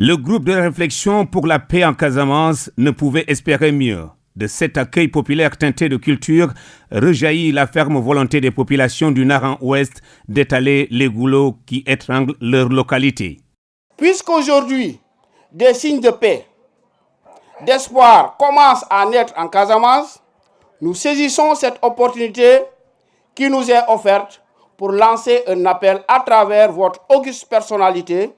Le groupe de réflexion pour la paix en Casamance ne pouvait espérer mieux. De cet accueil populaire teinté de culture rejaillit la ferme volonté des populations du Naren-Ouest d'étaler les goulots qui étranglent leur localité. Puisqu'aujourd'hui, des signes de paix, d'espoir commencent à naître en Casamance, nous saisissons cette opportunité qui nous est offerte pour lancer un appel à travers votre auguste personnalité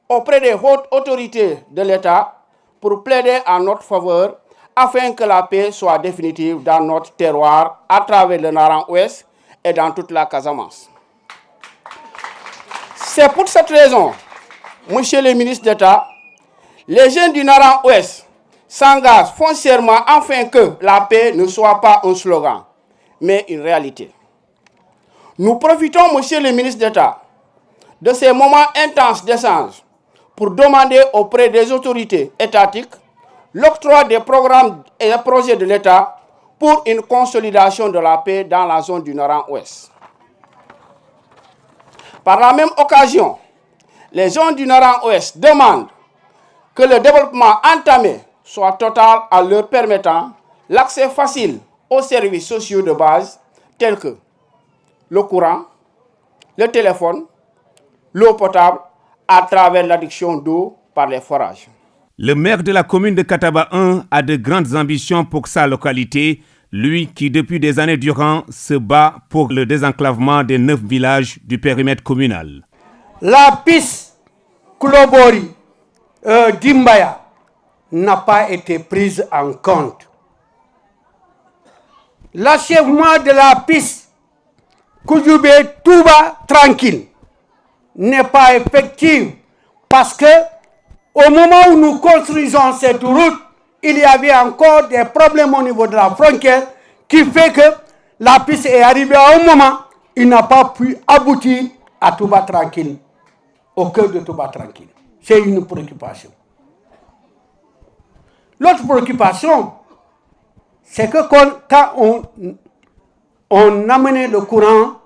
auprès des hautes autorités de l'État pour plaider en notre faveur afin que la paix soit définitive dans notre terroir à travers le Naren-Ouest et dans toute la Casamance. C'est pour cette raison, Monsieur le ministre d'État, les jeunes du Naren-Ouest s'engagent foncièrement afin que la paix ne soit pas un slogan, mais une réalité. Nous profitons, Monsieur le ministre d'État, de ces moments intenses d'échange pour demander auprès des autorités étatiques l'octroi des programmes et des projets de l'État pour une consolidation de la paix dans la zone du Naren-Ouest. Par la même occasion, les zones du Naren-Ouest demandent que le développement entamé soit total en leur permettant l'accès facile aux services sociaux de base tels que le courant, le téléphone, l'eau potable à travers l'adduction d'eau par les forages. Le maire de la commune de Kataba 1 a de grandes ambitions pour sa localité, lui qui depuis des années durant se bat pour le désenclavement des 9 villages du périmètre communal. La piste Kulobori d'Imbaya n'a pas été prise en compte. L'achèvement de la piste Koujoubé-Touba tranquille n'est pas effective parce que au moment où nous construisons cette route, il y avait encore des problèmes au niveau de la frontière qui fait que la piste est arrivée à un moment, il n'a pas pu aboutir à Touba tranquille, au cœur de Touba tranquille. C'est une préoccupation. L'autre préoccupation, c'est que quand on amenait le courant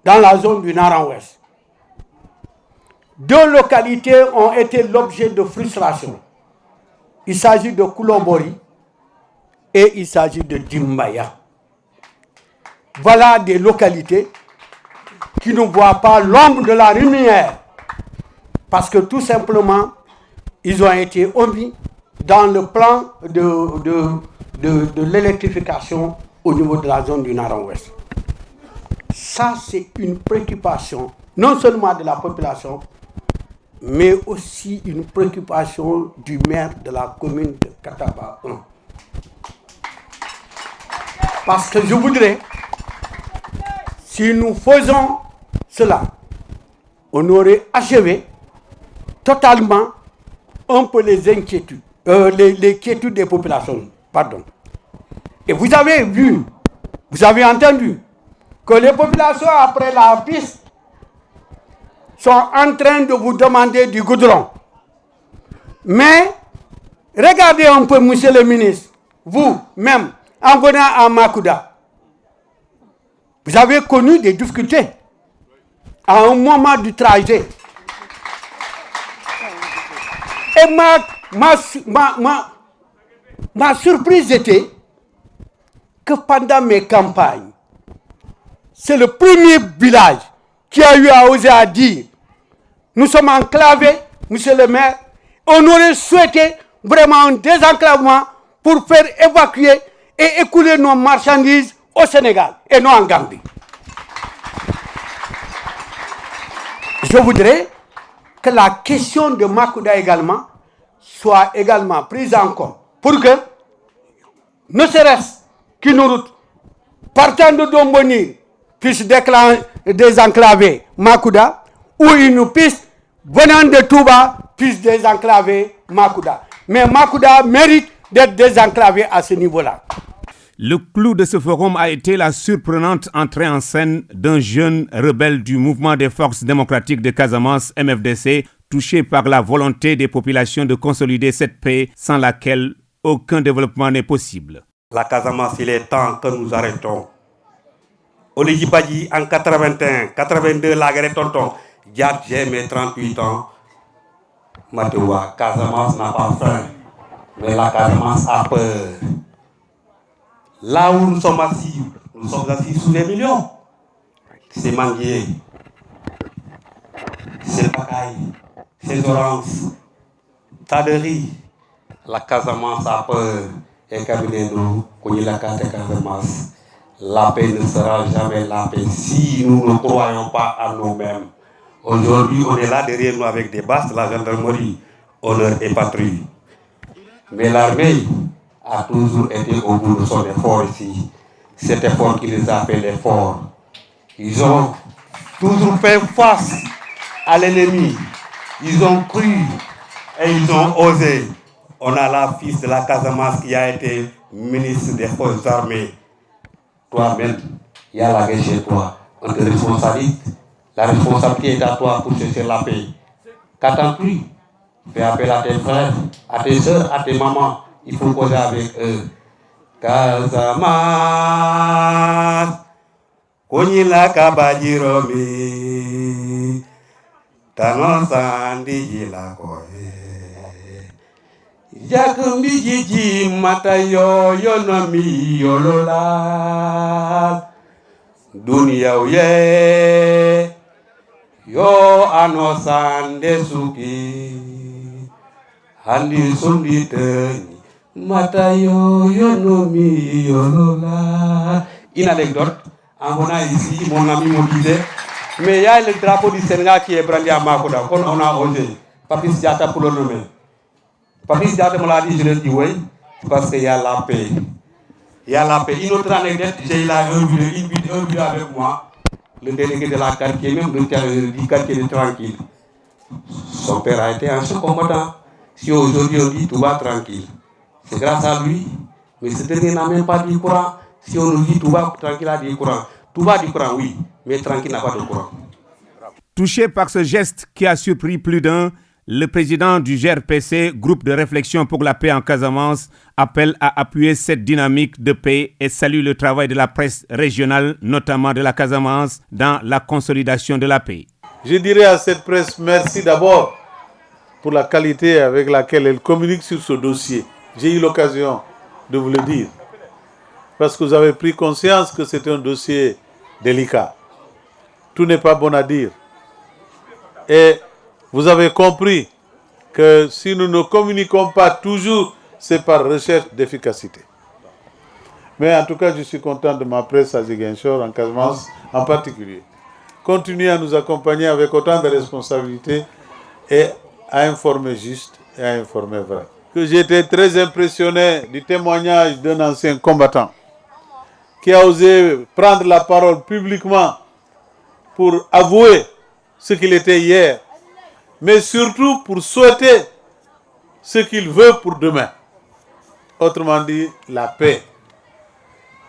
dans la zone du Naren-Ouest, 2 localités ont été l'objet de frustration. Il s'agit de Kulobori et il s'agit de Dimbaya. Voilà des localités qui ne voient pas l'ombre de la lumière parce que tout simplement, ils ont été omis dans le plan de l'électrification au niveau de la zone du Naren-Ouest. Ça, c'est une préoccupation non seulement de la population, mais aussi une préoccupation du maire de la commune de Kataba 1. Parce que je voudrais, si nous faisons cela, on aurait achevé totalement un peu les inquiétudes, les quiétudes des populations. Pardon. Et vous avez vu, vous avez entendu que les populations après la piste sont en train de vous demander du goudron. Mais, regardez un peu, monsieur le ministre, vous-même, en venant à Makuda, vous avez connu des difficultés à un moment du trajet. Et ma surprise était que pendant mes campagnes, c'est le premier village qui a eu à oser à dire, nous sommes enclavés, monsieur le maire, on aurait souhaité vraiment un désenclavement pour faire évacuer et écouler nos marchandises au Sénégal et non en Gambie. Je voudrais que la question de Makuda également soit également prise en compte pour que, ne serait-ce qu'une route partant de Domboni puisse désenclaver Makuda ou une piste venant de Touba puisse désenclaver Makuda. Mais Makuda mérite d'être désenclavé à ce niveau-là. Le clou de ce forum a été la surprenante entrée en scène d'un jeune rebelle du mouvement des forces démocratiques de Casamance, MFDC, touché par la volonté des populations de consolider cette paix sans laquelle aucun développement n'est possible. La Casamance, il est temps que nous arrêtons. Oligi Badji en 81, 82, la guerre tonton. J'ai mes 38 ans. Matewa, Casamance n'a pas faim, mais la Casamance a peur. Là où nous sommes assis sous les millions. C'est manguier, c'est pacaille, c'est orange, tas de riz. La Casamance a peur. Et cabinet nous, la Casamance. La paix ne sera jamais la paix si nous ne croyons pas à nous-mêmes. Aujourd'hui, on est là derrière nous avec des basses de la gendarmerie, honneur et patrie. Mais l'armée a toujours été au bout de son effort ici. Cet effort qui les a fait l'effort. Ils ont toujours fait face à l'ennemi. Ils ont cru et ils ont osé. On a la fille de la Casamance qui a été ministre des Forces armées. Toi-même, il y a la guerre chez toi. On te responsabilise. La responsabilité est à toi pour chercher la paix. Qu'attends-tu? Fais appel à tes frères, à tes soeurs, à tes mamans. Il faut causer avec eux. Casamance, Konyila Kabajiromi, Tanosandi la Koye. Jakumbi Jiji Matayo Yonomi Yolola. Dunia uye yo anosande suki handi sundi teni matayo yo nomi yolola. Une anecdote, en venant ici, mon ami me disait, mais il y a le drapeau du Sénégal qui est brandi à Makoda, quand on a osé, Papis Diatta pour le nommer. Papis Diatta me l'a dit, je lui ai dit oui, parce qu'il y a la paix. Il y a la paix. Une autre anecdote, j'ai eu une vidéo avec moi, le délégué de la quartier, même du quartier de Tranquille. Son père a été un seul combattant. Si aujourd'hui on dit tout va tranquille, c'est grâce à lui. Mais ce dernier n'a même pas dit courant. Si on nous dit tout va tranquille, a dit courant. Tout va du courant, oui, mais tranquille n'a pas de courant. Touché par ce geste qui a surpris plus d'un, le président du GRPC, groupe de réflexion pour la paix en Casamance, appelle à appuyer cette dynamique de paix et salue le travail de la presse régionale, notamment de la Casamance, dans la consolidation de la paix. Je dirais à cette presse merci d'abord pour la qualité avec laquelle elle communique sur ce dossier. J'ai eu l'occasion de vous le dire, parce que vous avez pris conscience que c'est un dossier délicat. Tout n'est pas bon à dire. Et vous avez compris que si nous ne communiquons pas toujours, c'est par recherche d'efficacité. Mais en tout cas, je suis content de ma presse à Ziguinchor, en Casamance en particulier. Continuez à nous accompagner avec autant de responsabilités et à informer juste et à informer vrai. J'ai été très impressionné du témoignage d'un ancien combattant qui a osé prendre la parole publiquement pour avouer ce qu'il était hier, mais surtout pour souhaiter ce qu'il veut pour demain. Autrement dit, la paix.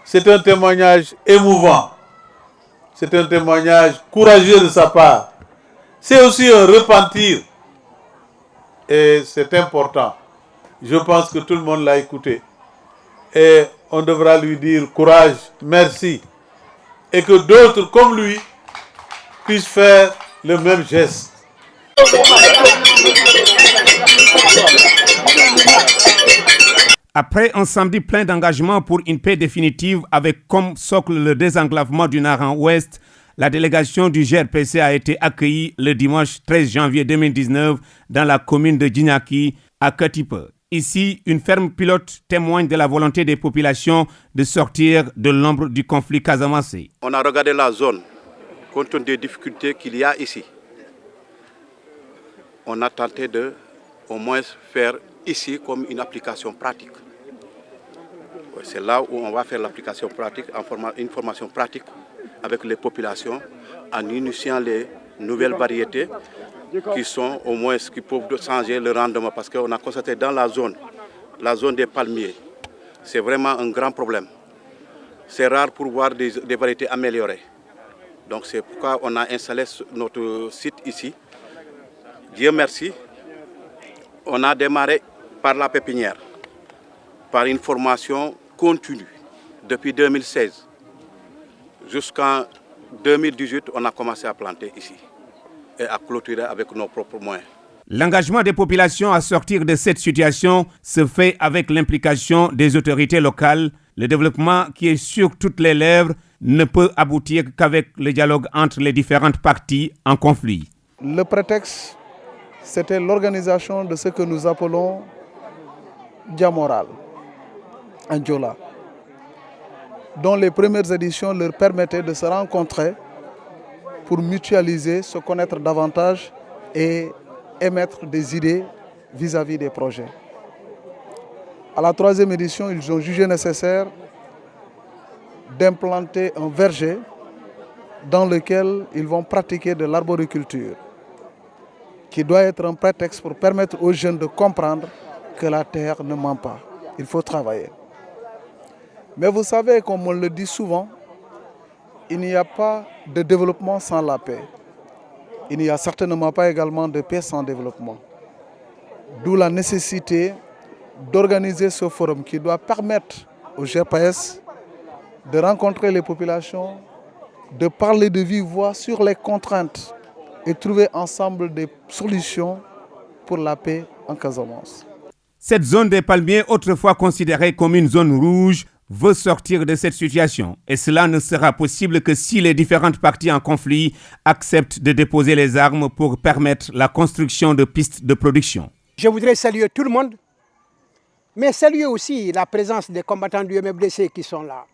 C'est un témoignage émouvant. C'est un témoignage courageux de sa part. C'est aussi un repentir. Et c'est important. Je pense que tout le monde l'a écouté. Et on devra lui dire courage, merci. Et que d'autres comme lui puissent faire le même geste. Après un samedi plein d'engagement pour une paix définitive avec comme socle le désenclavement du Nara Ouest, la délégation du GRPC a été accueillie le dimanche 13 janvier 2019 dans la commune de Djignaki, à Katipe. Ici, une ferme pilote témoigne de la volonté des populations de sortir de l'ombre du conflit casamancé. On a regardé la zone, compte tenu des difficultés qu'il y a ici. On a tenté de, au moins, faire ici comme une application pratique. C'est là où on va faire l'application pratique, une formation pratique avec les populations, en initiant les nouvelles variétés qui sont au moins qui peuvent changer le rendement, parce qu'on a constaté dans la zone des palmiers, c'est vraiment un grand problème. C'est rare pour voir des variétés améliorées. Donc c'est pourquoi on a installé notre site ici. Dieu merci, on a démarré par la pépinière, par une formation continue depuis 2016. Jusqu'en 2018, on a commencé à planter ici et à clôturer avec nos propres moyens. L'engagement des populations à sortir de cette situation se fait avec l'implication des autorités locales. Le développement qui est sur toutes les lèvres ne peut aboutir qu'avec le dialogue entre les différentes parties en conflit. Le prétexte, c'était l'organisation de ce que nous appelons Diamoral, en Diola, dont les premières éditions leur permettaient de se rencontrer pour mutualiser, se connaître davantage et émettre des idées vis-à-vis des projets. À la troisième édition, ils ont jugé nécessaire d'implanter un verger dans lequel ils vont pratiquer de l'arboriculture, qui doit être un prétexte pour permettre aux jeunes de comprendre que la terre ne ment pas. Il faut travailler. Mais vous savez, comme on le dit souvent, il n'y a pas de développement sans la paix. Il n'y a certainement pas également de paix sans développement. D'où la nécessité d'organiser ce forum qui doit permettre au GPS de rencontrer les populations, de parler de vive voix sur les contraintes et trouver ensemble des solutions pour la paix en Casamance. Cette zone des palmiers, autrefois considérée comme une zone rouge, veut sortir de cette situation. Et cela ne sera possible que si les différentes parties en conflit acceptent de déposer les armes pour permettre la construction de pistes de production. Je voudrais saluer tout le monde, mais saluer aussi la présence des combattants du MFDC qui sont là.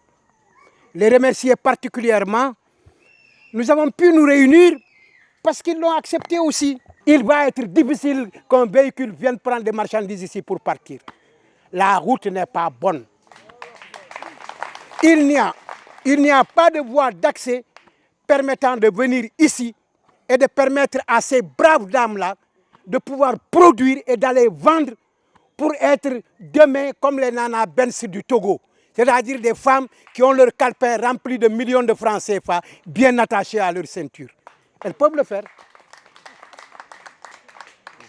Les remercier particulièrement. Nous avons pu nous réunir parce qu'ils l'ont accepté aussi. Il va être difficile qu'un véhicule vienne prendre des marchandises ici pour partir. La route n'est pas bonne. Il n'y a pas de voie d'accès permettant de venir ici et de permettre à ces braves dames-là de pouvoir produire et d'aller vendre pour être demain comme les Nana Benz du Togo. C'est-à-dire des femmes qui ont leur calepin rempli de millions de francs CFA bien attachés à leur ceinture. Elles peuvent le faire.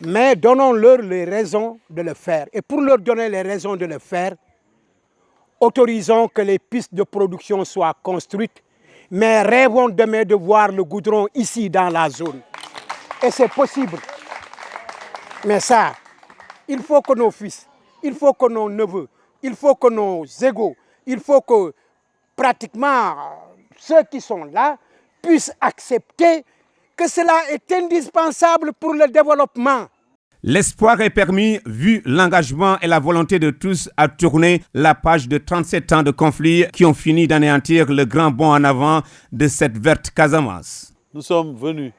Mais donnons-leur les raisons de le faire. Et pour leur donner les raisons de le faire, autorisons que les pistes de production soient construites, mais rêvons demain de voir le goudron ici dans la zone. Et c'est possible. Mais ça, il faut que nos fils, il faut que nos neveux, il faut que nos égaux, il faut que pratiquement ceux qui sont là puissent accepter que cela est indispensable pour le développement. L'espoir est permis vu l'engagement et la volonté de tous à tourner la page de 37 ans de conflits qui ont fini d'anéantir le grand bond en avant de cette verte Casamance. Nous sommes venus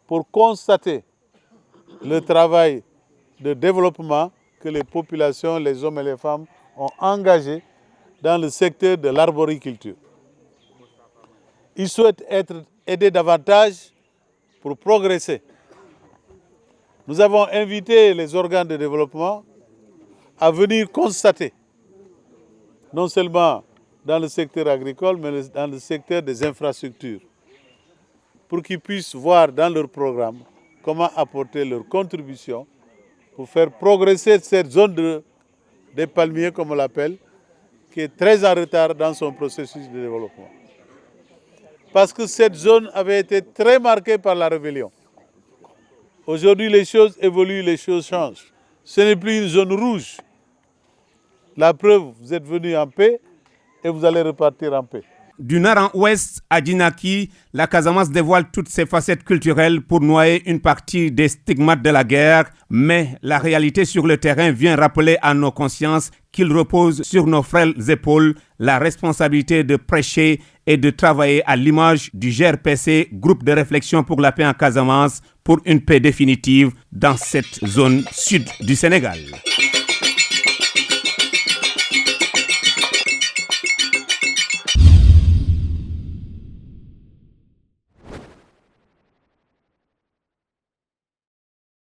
pour constater le travail de développement que les populations, les hommes et les femmes ont engagé dans le secteur de l'arboriculture. Ils souhaitent être aidés davantage pour progresser. Nous avons invité les organes de développement à venir constater, non seulement dans le secteur agricole, mais dans le secteur des infrastructures, pour qu'ils puissent voir dans leur programme comment apporter leur contribution pour faire progresser cette zone des palmiers, comme on l'appelle, qui est très en retard dans son processus de développement. Parce que cette zone avait été très marquée par la rébellion. Aujourd'hui, les choses évoluent, les choses changent. Ce n'est plus une zone rouge. La preuve, vous êtes venus en paix et vous allez repartir en paix. Du nord en ouest à Djinaki, la Casamance dévoile toutes ses facettes culturelles pour noyer une partie des stigmates de la guerre. Mais la réalité sur le terrain vient rappeler à nos consciences qu'il repose sur nos frêles épaules la responsabilité de prêcher et de travailler à l'image du GRPC, groupe de réflexion pour la paix en Casamance, pour une paix définitive dans cette zone sud du Sénégal.